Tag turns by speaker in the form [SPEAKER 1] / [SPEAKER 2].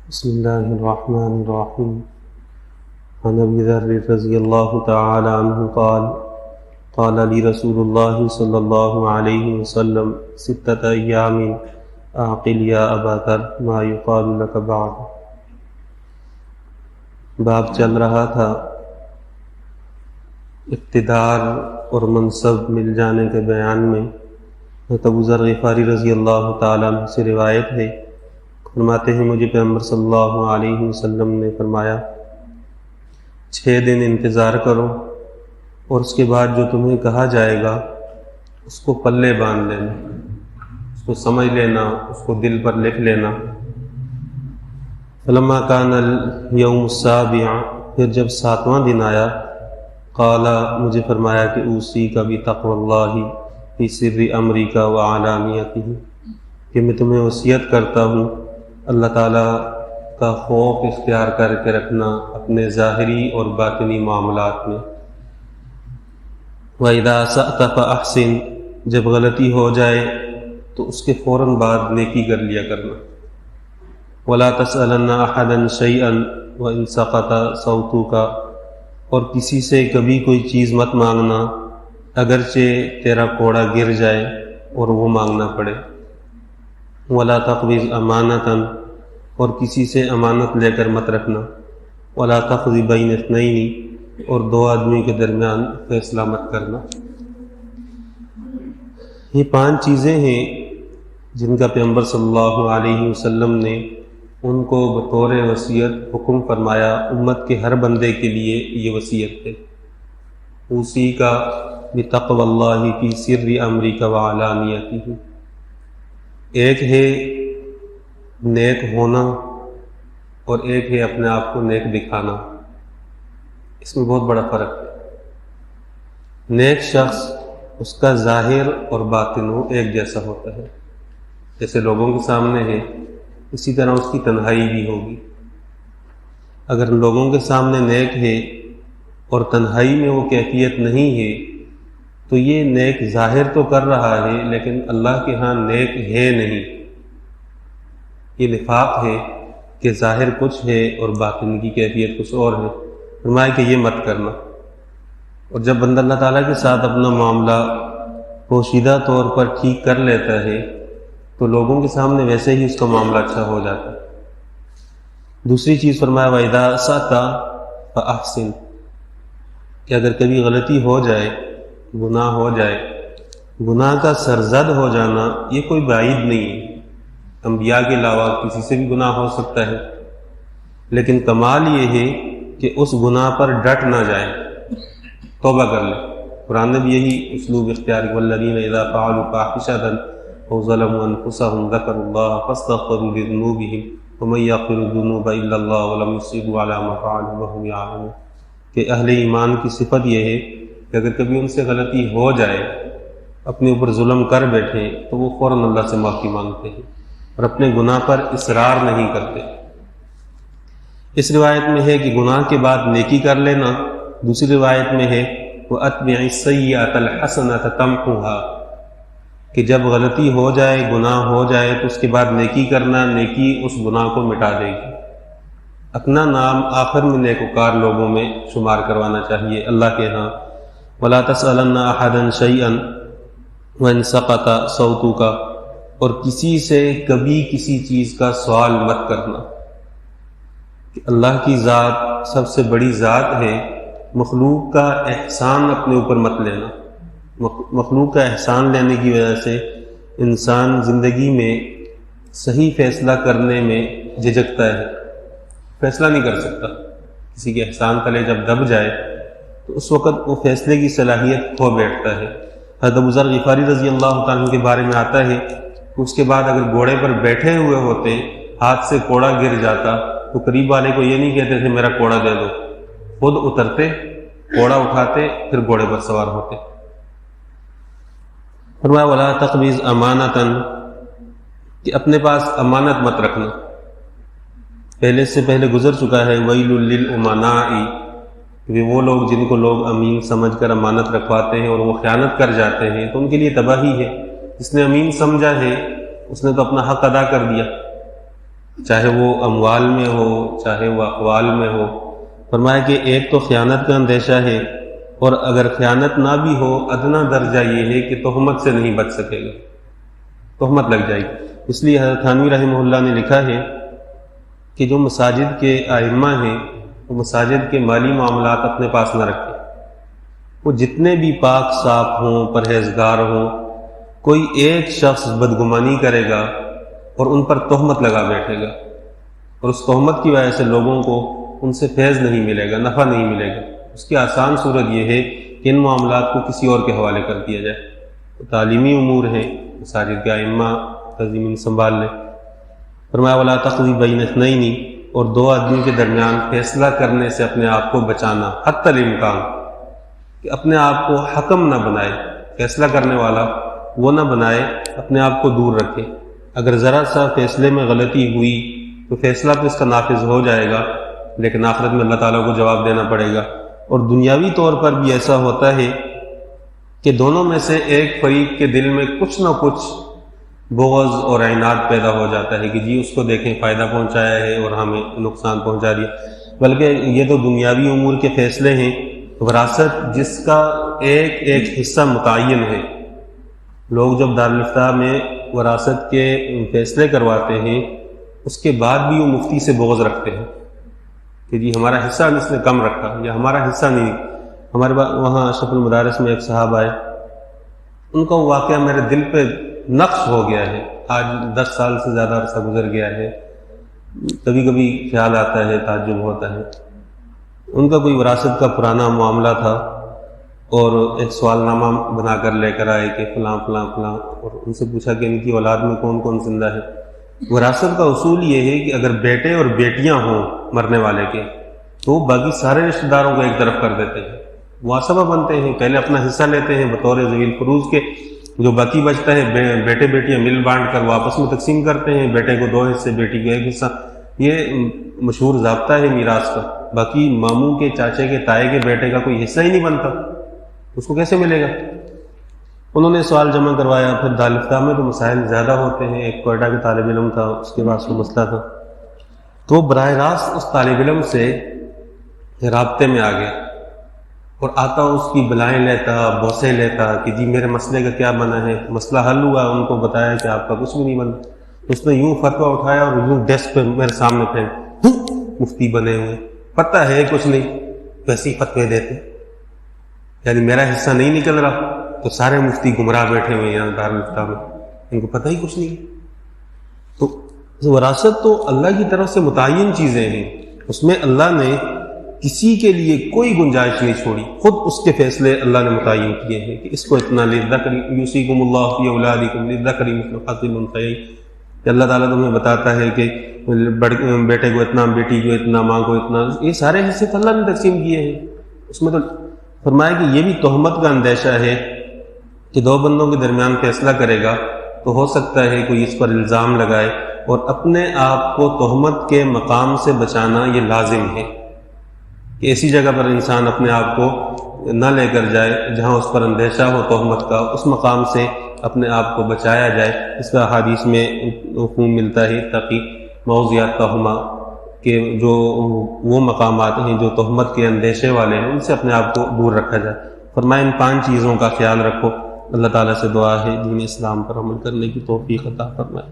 [SPEAKER 1] بسم الله الرحمن الرحيم. عن أبي ذر رضي الله تعالى عنه قال لي رسول الله صلى الله عليه وسلم 6 أيام أعقل يا أبا ذر ما يقال لك بعد. باب چل رہا تھا اقتدار اور منصب مل جانے کے بیان میں. ابو ذر غفاری رضی اللہ تعالیٰ عنہ سے روایت ہے، فرماتے ہیں مجھے پیغمبر صلی اللہ علیہ وسلم نے فرمایا 6 دن انتظار کرو اور اس کے بعد جو تمہیں کہا جائے گا اس کو پلے باندھ لینا، اس کو سمجھ لینا، اس کو دل پر لکھ لینا. فلما کان اليوم السابع، پھر جب 7واں دن آیا، قال مجھے فرمایا کہ اوصی کا بتقوی اللہ فی سر امریکا وعلانیتہ، کہ میں تمہیں وصیت کرتا ہوں اللہ تعالیٰ کا خوف اختیار کر کے رکھنا اپنے ظاہری اور باطنی معاملات میں. وَإِذَا أَسَأْتَ فَأَحْسِنْ، جب غلطی ہو جائے تو اس کے فوراً بعد نیکی کر لیا کرنا. وَلَا تَسْأَلَنَّ أَحَدًا شَيْئًا وَإِنْ سَقَطَ صَوْتُكَ، اور کسی سے کبھی کوئی چیز مت مانگنا اگرچہ تیرا کوڑا گر جائے اور وہ مانگنا پڑے. وَلَا تَقْبِضْ أَمَانَةً، اور کسی سے امانت لے کر مت رکھنا. وَلَا تَقْضِ بَيْنَ اثْنَيْنِ، اور 2 آدمی کے درمیان فیصلہ مت کرنا. یہ 5 چیزیں ہیں جن کا پیغمبر صلی اللہ علیہ وسلم نے ان کو بطور وصیت حکم فرمایا. امت کے ہر بندے کے لیے یہ وصیت ہے. اوصی کا بتقوی اللہ فی سر امریکا وعلانیتہ. ایک ہے نیک ہونا اور ایک ہے اپنے آپ کو نیک دکھانا. اس میں بہت بڑا فرق ہے. نیک شخص اس کا ظاہر اور باطن ایک جیسا ہوتا ہے، جیسے لوگوں کے سامنے ہے اسی طرح اس کی تنہائی بھی ہوگی. اگر لوگوں کے سامنے نیک ہے اور تنہائی میں وہ کیفیت نہیں ہے تو یہ نیک ظاہر تو کر رہا ہے لیکن اللہ کے ہاں نیک ہے نہیں. یہ نفاق ہے کہ ظاہر کچھ ہے اور باطن کی کیفیت کچھ اور ہے. فرمایا کہ یہ مت کرنا. اور جب بندہ اللہ تعالیٰ کے ساتھ اپنا معاملہ پوشیدہ طور پر ٹھیک کر لیتا ہے تو لوگوں کے سامنے ویسے ہی اس کا معاملہ اچھا ہو جاتا ہے. دوسری چیز فرمایا وَإِذَا أَسَأْتَ فَأَحْسِنْ، کہ اگر کبھی غلطی ہو جائے، گناہ ہو جائے، گناہ کا سرزد ہو جانا یہ کوئی بعید نہیں ہے. انبیاء کے علاوہ کسی سے بھی گناہ ہو سکتا ہے، لیکن کمال یہ ہے کہ اس گناہ پر ڈٹ نہ جائے، توبہ کر لے. قرآن نے بھی یہی اسلوب اختیار کیا. وَالَّذِينَ إِذَا فَعَلُوا فَاحِشَةً أَوْ ظَلَمُوا أَنفُسَهُمْ ذَكَرُوا اللَّهَ فَاسْتَغْفَرُوا لِذُنُوبِهِمْ وَمَن يَغْفِرُ الذُّنُوبَ إِلَّا اللَّهُ وَلَمْ يُصِرُّوا عَلَىٰ مَا فَعَلُوا وَهُمْ يَعْلَمُونَ، کہ اہل ایمان کی صفت یہ ہے کہ اگر کبھی ان سے غلطی ہو جائے، اپنے اوپر ظلم کر بیٹھیں تو وہ فوراً اللہ سے معافی مانگتے ہیں اور اپنے گناہ پر اصرار نہیں کرتے. اس روایت میں ہے کہ گناہ کے بعد نیکی کر لینا. دوسری روایت میں ہے وَأَتْبِعِ السَّيِّئَةَ الْحَسَنَةَ تَمْحُوهَا، کہ جب غلطی ہو جائے، گناہ ہو جائے تو اس کے بعد نیکی کرنا، نیکی اس گناہ کو مٹا دے گی. اپنا نام آخر میں نیکوکار لوگوں میں شمار کروانا چاہیے اللہ کے ہاں. وَلَا تَسْأَلَنَّ أَحَدًا شَيْئًا وَإِنْ سَقَطَ صَوْتُكَ، اور کسی سے کبھی کسی چیز کا سوال مت کرنا. کہ اللہ کی ذات سب سے بڑی ذات ہے، مخلوق کا احسان اپنے اوپر مت لینا. مخلوق کا احسان لینے کی وجہ سے انسان زندگی میں صحیح فیصلہ کرنے میں جھجکتا ہے، فیصلہ نہیں کر سکتا. کسی کے احسان تلے جب دب جائے تو اس وقت وہ فیصلے کی صلاحیت کھو بیٹھتا ہے. حضرت ابو ذر غفاری رضی اللہ تعالیٰ کے بارے میں آتا ہے کہ اس کے بعد اگر گھوڑے پر بیٹھے ہوئے ہوتے، ہاتھ سے کوڑا گر جاتا تو قریب والے کو یہ نہیں کہتے تھے میرا کوڑا دے دو، خود اترتے، کوڑا اٹھاتے، پھر گھوڑے پر سوار ہوتے. فرمایا وَلَا تَقْبِضْ أَمَانَةً، کہ اپنے پاس امانت مت رکھنا. پہلے سے پہلے گزر چکا ہے وَيْلٌ لِّلْأُمَنَاءِ، کہ وہ لوگ جن کو لوگ امین سمجھ کر امانت رکھواتے ہیں اور وہ خیانت کر جاتے ہیں تو ان کے لیے تباہی ہے. جس نے امین سمجھا ہے اس نے تو اپنا حق ادا کر دیا. چاہے وہ اموال میں ہو چاہے وہ اقوال میں ہو۔ فرمایا کہ ایک تو خیانت کا اندیشہ ہے، اور اگر خیانت نہ بھی ہو ادنا درجہ یہ ہے کہ تہمت سے نہیں بچ سکے گا، تہمت لگ جائے گی۔ اس لیے حضرت تھانوی رحمہ اللہ نے لکھا ہے کہ جو مساجد کے ائمہ ہیں وہ مساجد کے مالی معاملات اپنے پاس نہ رکھیں، وہ جتنے بھی پاک صاف ہوں پرہیزگار ہوں، کوئی ایک شخص بدگمانی کرے گا اور ان پر تہمت لگا بیٹھے گا، اور اس تہمت کی وجہ سے لوگوں کو ان سے فیض نہیں ملے گا، نفع نہیں ملے گا، اس کی آسان صورت یہ ہے کہ ان معاملات کو کسی اور کے حوالے کر دیا جائے۔ تو تعلیمی امور ہیں، مساجد کے ائمہ تنظیم سنبھال لیں۔ فرمایا ولا تقضی بین اثنین، اور دو آدمی کے درمیان فیصلہ کرنے سے اپنے آپ کو بچانا، حتی الامکان، کہ اپنے آپ کو حکم نہ بنائے، فیصلہ کرنے والا وہ نہ بنائے، اپنے آپ کو دور رکھے۔ اگر ذرا سا فیصلے میں غلطی ہوئی تو فیصلہ تو اس کا نافذ ہو جائے گا، لیکن آخرت میں اللہ تعالیٰ کو جواب دینا پڑے گا۔ اور دنیاوی طور پر بھی ایسا ہوتا ہے کہ دونوں میں سے ایک فریق کے دل میں کچھ نہ کچھ بغض اور عناد پیدا ہو جاتا ہے کہ جی اس کو دیکھیں فائدہ پہنچایا ہے اور ہمیں نقصان پہنچا دیا۔ بلکہ یہ تو دنیاوی امور کے فیصلے ہیں، وراثت جس کا ایک ایک حصہ متعین ہے۔ لوگ جب دارالفتاء میں وراثت کے فیصلے کرواتے ہیں اس کے بعد بھی وہ مفتی سے بغض رکھتے ہیں کہ جی ہمارا حصہ اس نے کم رکھا یا ہمارا حصہ نہیں۔ ہمارے وہاں اشرف المدارس میں ایک صاحب آئے، ان کا واقعہ میرے دل پہ نقش ہو گیا ہے، آج 10 سال سے زیادہ عرصہ گزر گیا ہے، کبھی کبھی خیال آتا ہے، تعجب ہوتا ہے۔ ان کا کوئی وراثت کا پرانا معاملہ تھا اور ایک سوال نامہ بنا کر لے کر آئے کہ فلاں فلاں فلاں، اور ان سے پوچھا کہ ان کی اولاد میں کون کون زندہ ہے۔ وراثت کا اصول یہ ہے کہ اگر بیٹے اور بیٹیاں ہوں مرنے والے کے تو باقی سارے رشتہ داروں کو ایک طرف کر دیتے ہیں، واسطہ بنتے ہیں، پہلے اپنا حصہ لیتے ہیں بطور ذوی الفروض کے، جو باقی بچتا ہے بیٹے بیٹیاں مل بانٹ کر وہ آپس میں تقسیم کرتے ہیں، بیٹے کو 2 حصے بیٹی کو 1 حصہ۔ یہ مشہور ضابطہ ہے میراث کا۔ باقی ماموں کے چاچے کے تائے کے بیٹے کا کوئی حصہ ہی نہیں بنتا، اس کو کیسے ملے گا؟ انہوں نے سوال جمع کروایا، پھر دارالفتاء میں تو مسائل زیادہ ہوتے ہیں، ایک کوئٹہ کے طالب علم تھا، اس کے پاس وہ مسئلہ تھا، تو براہ راست اس طالب علم سے رابطے میں آ گیا اور آتا اس کی بلائیں لیتا، بوسے لیتا کہ جی میرے مسئلے کا کیا بنا ہے۔ مسئلہ حل ہوا، ان کو بتایا کہ آپ کا کچھ بھی نہیں بنا۔ اس نے یوں فتویٰ اٹھایا اور یوں ڈیسک پہ میرے سامنے پھینک، مفتی بنے ہوئے، پتہ ہے کچھ نہیں، ویسے ہی فتوے دیتے، یعنی میرا حصہ نہیں نکل رہا تو سارے مفتی گمراہ بیٹھے ہوئے یہاں دارالفتاء میں، ان کو پتہ ہی کچھ نہیں۔ تو وراثت تو اللہ کی طرف سے متعین چیزیں ہیں، اس میں اللہ نے کسی کے لیے کوئی گنجائش نہیں چھوڑی، خود اس کے فیصلے اللہ نے متعین کیے ہیں کہ اس کو اتنا للذکر یوصیکم اللہ فی اولادکم للذکر مثل حظ الانثیین، کہ اللہ تعالیٰ تمہیں بتاتا ہے کہ بیٹے کو اتنا، بیٹی کو اتنا، ماں کو اتنا، یہ سارے حصے تو اللہ نے تقسیم کیے ہیں۔ اس میں تو فرمایا کہ یہ بھی تہمت کا اندیشہ ہے کہ 2 بندوں کے درمیان فیصلہ کرے گا تو ہو سکتا ہے کوئی اس پر الزام لگائے، اور اپنے آپ کو تہمت کے مقام سے بچانا یہ لازم ہے کہ ایسی جگہ پر انسان اپنے آپ کو نہ لے کر جائے جہاں اس پر اندیشہ ہو تہمت کا، اس مقام سے اپنے آپ کو بچایا جائے۔ اس کا حدیث میں حکم ملتا ہے تاکہ موضوعات تہمہ، کہ جو وہ مقامات ہیں جو تہمت کے اندیشے والے ہیں ان سے اپنے آپ کو دور رکھا جائے۔ فرمایا ان 5 چیزوں کا خیال رکھو۔ اللہ تعالیٰ سے دعا ہے دین اسلام پر عمل کرنے کی توفیق عطا فرمائے۔